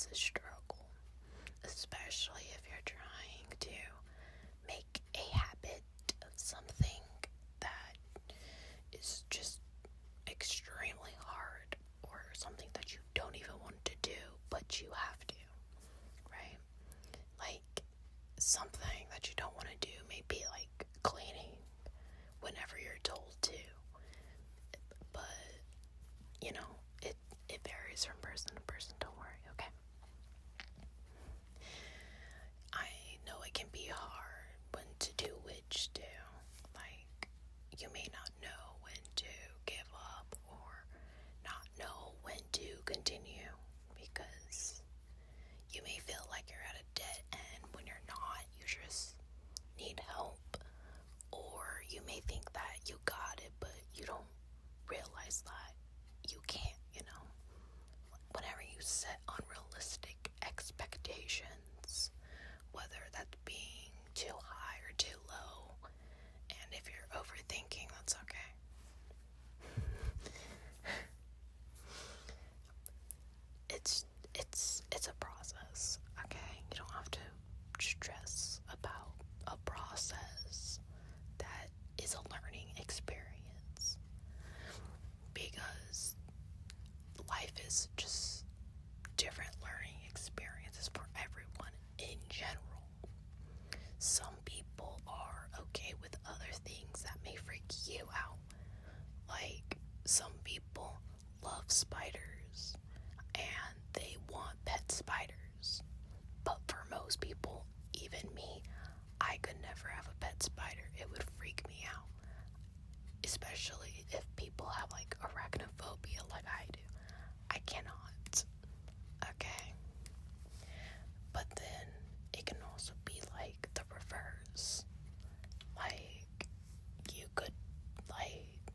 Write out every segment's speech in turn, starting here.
it's a struggle, especially if you're trying to make a habit of something that is just extremely hard, or something that you don't even want to do, but you have to, right? Like, something that you don't want to do may be like cleaning whenever you're told to, but it varies from person to person. Don't worry, okay? I know it can be hard when to do which do. Like, you may not know when to give up or not know when to continue, because you may feel like you're at a dead end when you're not. You just need help, or you may think that you got it, but you don't realize that you can't. Whenever you set unrealistic expectations, whether that's being too high or too low, and if you're overthinking, that's okay. It's a process, okay? You don't have to stress about a process that is a learning experience, because life is just different learning experiences for everyone in general. Some people are okay with other things that may freak you out. Like, some people love spiders and they want pet spiders. But for most people, even me, I could never have a pet spider. It would freak me out. Especially if people have like arachnophobia like I do. I cannot. Okay? But then it can also be like the reverse. Like, you could like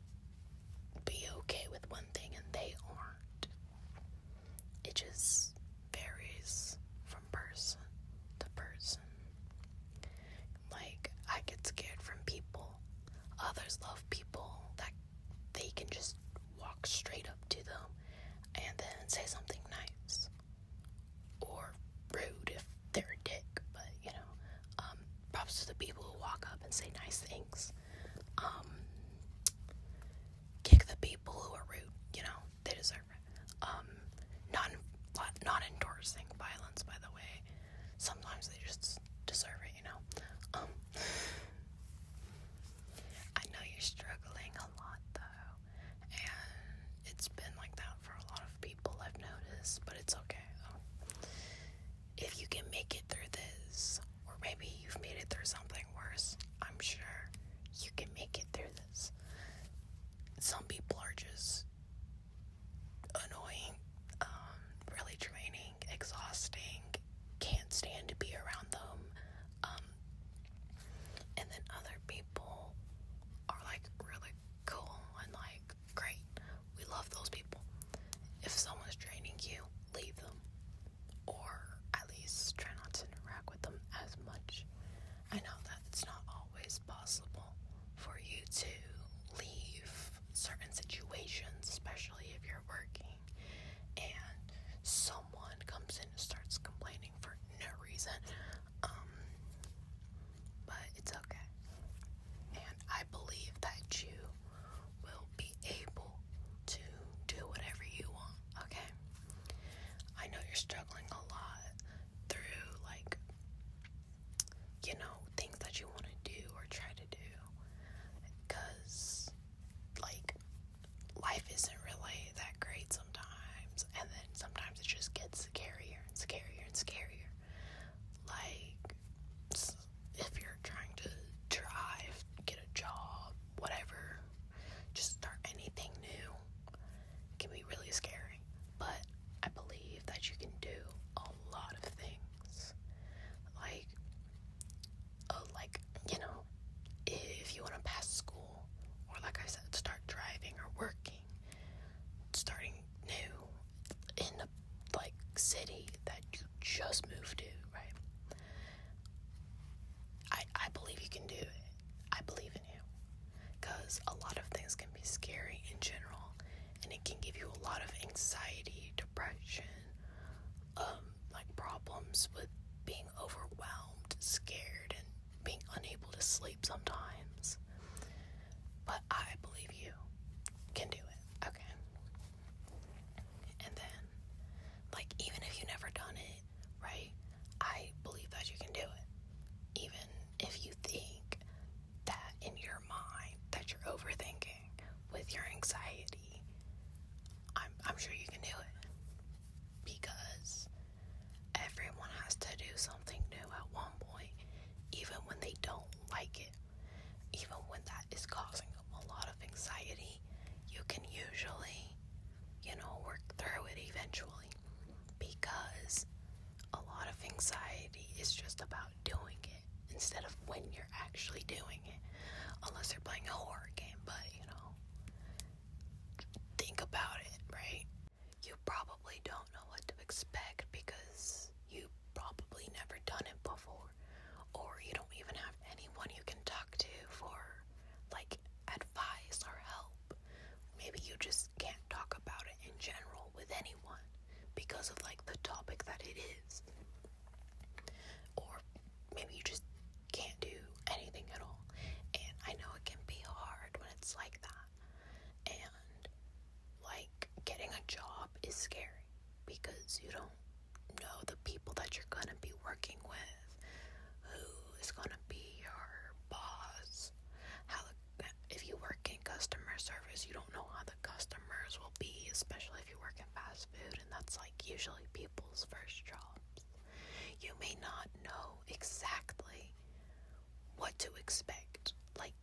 be okay with one thing and they aren't. It just varies from person to person. Like, I get scared from people. Others love people that they can just walk straight up to them and then say something nice. Or rude if they're a dick, but props to the people who walk up and say nice things. Kick the people who are rude, they deserve it. Not endorsing violence, by the way. Sometimes they just deserve it, I know you're struggling a lot, though, and it's been like that for a lot of people, I've noticed, but it's okay, though. If you can make it through this, or maybe you've made it through something worse, I'm sure you can make it through this. Some people are just annoying, really draining, exhausting, can't stand to be around them. And then other people are like really cool and like great. We love those people. If someone's draining you, leave them, or at least try not to interact with them as much. I know that it's not always possible for you to leave certain situations, especially if you're working and someone comes in and starts complaining for no reason. But it's okay. And I believe that you will be able to do whatever you want, okay? I know you're struggling a lot through, like, things that you want to do or try to do. Because, like, life isn't really that great sometimes. And then sometimes it just gets scarier and scarier and scarier. Like, if you're trying to drive, get a job, whatever, just start anything new, it can be really scary. But I believe that you can do a lot of things. If you want to pass school, or like I said, start driving or working, starting new in a city that you just moved to, right? I believe you can do it. I believe in you. Because a lot of things can be scary in general, and it can give you a lot of anxiety, depression, sleep sometimes. But I believe you can do it, okay? And then, like, even if you've never done it, right, I believe that you can do it. Even if you think that in your mind that you're overthinking with your anxiety, I'm sure you can do it. Because everyone has to do something new at one point, even when they don't like it. Even when that is causing them a lot of anxiety, you can usually, work through it eventually. Because a lot of anxiety is just about doing it instead of when you're actually doing it. Unless you're playing a horror game, but, think about it, right? You probably don't know what to expect because you probably never done it before, or you don't even have anyone you can talk to for, like, advice or help. Maybe you just can't talk about it in general with anyone because of, like, the topic that it is. Or maybe you just can't do anything at all. And I know it can be hard when it's like that. And, like, getting a job is scary because you don't know the people that you're going to be working with, who is going to be your boss, if you work in customer service, you don't know how the customers will be, especially if you work in fast food, and that's, like, usually people's first jobs. You may not know exactly what to expect. Like,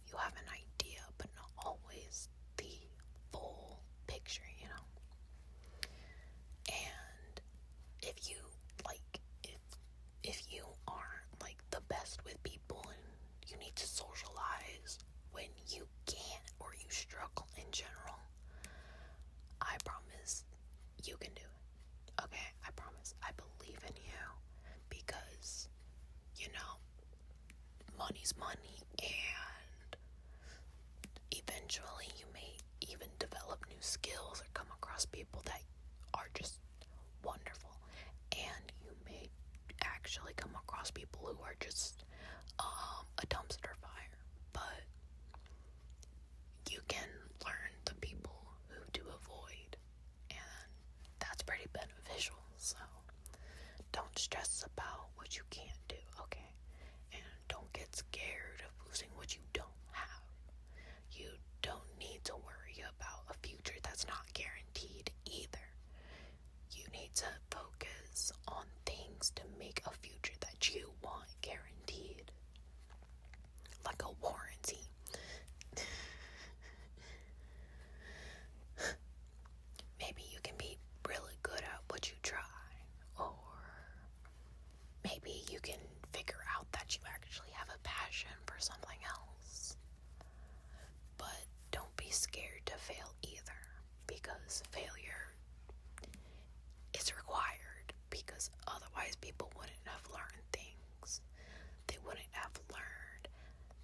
you have an idea, but not always the full picture, And if you, if you aren't, like, the best with people and you need to socialize when you can't or you struggle in general, I promise you can do it. Okay, I promise. I believe in you because, money's money, and eventually you may even develop new skills or come across people that are just wonderful, and you may actually come across people who are just a dumpster fire, but you can learn the people who to avoid, and that's pretty beneficial. So don't stress about what you can't do, okay? And don't get scared of losing what you don't have. You don't need to worry about a future that's not guaranteed either. You need to focus on things to make a future that you want guaranteed. Like a warranty. Maybe you can be really good at what you try, or maybe you can figure out that you actually have a passion for something else. But don't be scared to fail either, because failure is required, because otherwise people wouldn't have learned things. They wouldn't have learned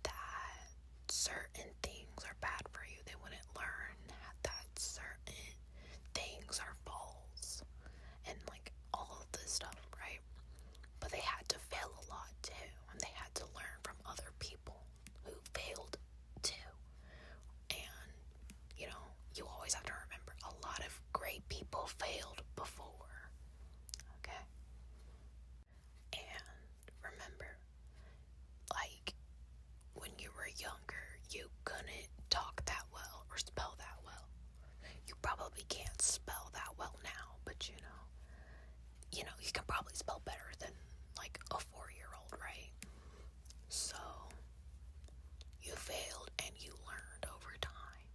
that certain things are bad for you. They wouldn't learn that certain things are false and, like, all of this stuff, right? But they had to fail a lot too, and they had to learn from other people who failed too. And, you always have to remember, a lot of great people failed before, okay? And remember, like, when you were younger, you couldn't talk that well or spell that well. You probably can't spell that well now, but you can probably spell better than, like, a 4-year-old, right? So you failed and you learned over time,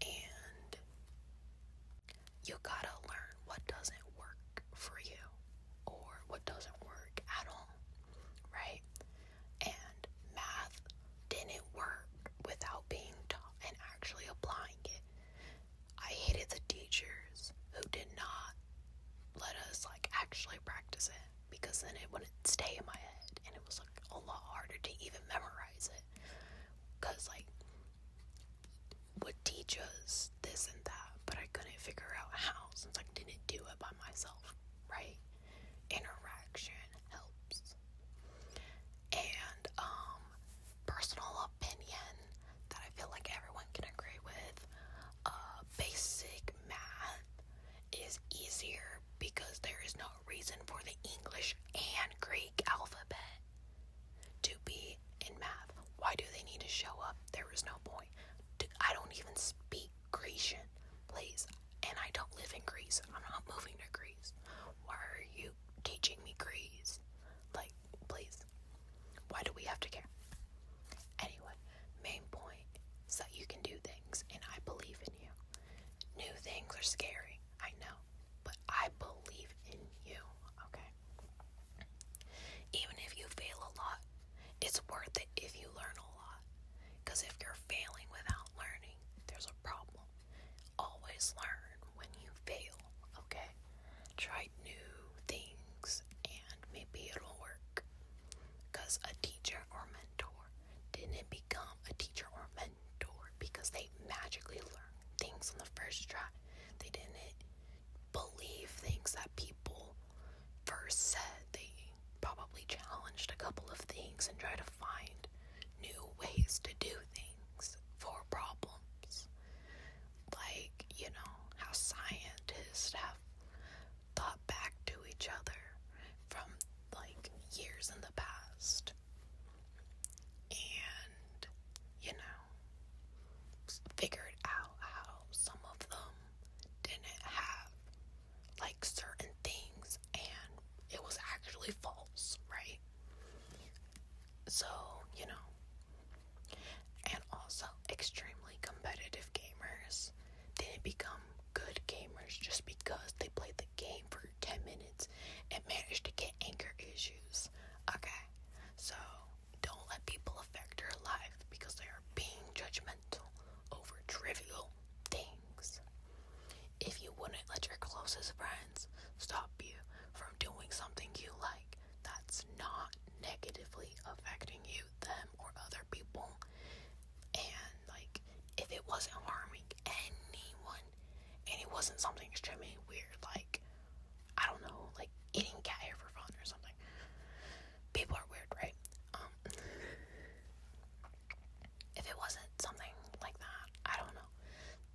and you gotta learn what doesn't work for you or what doesn't work at all, right? And math didn't work without being taught and actually applying it. I hated the teachers who did not let us, like, actually practice it, because then it wouldn't stay in my head, and it was, like, a lot harder to even memorize it, because, like, would teach us this and that, but I couldn't figure out how, since I didn't do it by myself, right? Interaction helps. And didn't show up, there was no point. I don't even speak Grecian, please. And I don't live in Greece. I'm not moving to Greece. Why are you teaching me Greece? Like, please. Why do we have to care? Anyway, main point is that you can do things, and I believe in you. New things are scary, I know, but I believe in you, okay? Even if you fail a lot, it's worth it if you learn a lot. Because if you're failing without learning, there's a problem. Always learn when you fail, okay? Try new things and maybe it'll work. Because a teacher or mentor didn't become a teacher or mentor because they magically learned things on the first try. They didn't believe things that people first said. They probably challenged a couple of things and tried to find new ways to do things for problems. Like, how scientists have thought back to each other from, like, years in the past. And, figured out how some of them didn't have, like, certain things, and it was actually false, right? So, and also extremely competitive gamers didn't become good gamers just because they played the game for 10 minutes and managed to get anger issues. Okay, so don't let people affect your life because they are being judgmental over trivial things. If you wouldn't let your closest friends stop you from doing something you like, that's not negatively affecting you, them, or other people. And, like, if it wasn't harming anyone, and it wasn't something extremely weird, like, I don't know, like eating cat hair for fun or something. People are weird, right? If it wasn't something like that, I don't know,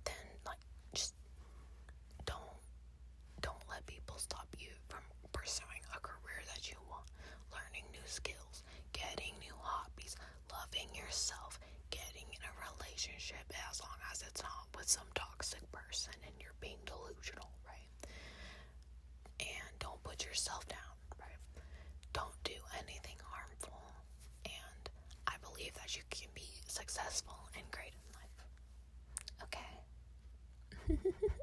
then, like, just don't let people stop you from pursuing a career that you want, learning new skills, getting new hobbies, loving yourself, getting in a relationship, as long as it's not with some toxic person and you're being delusional, right? And don't put yourself down, right? Don't do anything harmful, and I believe that you can be successful and great in life. Okay?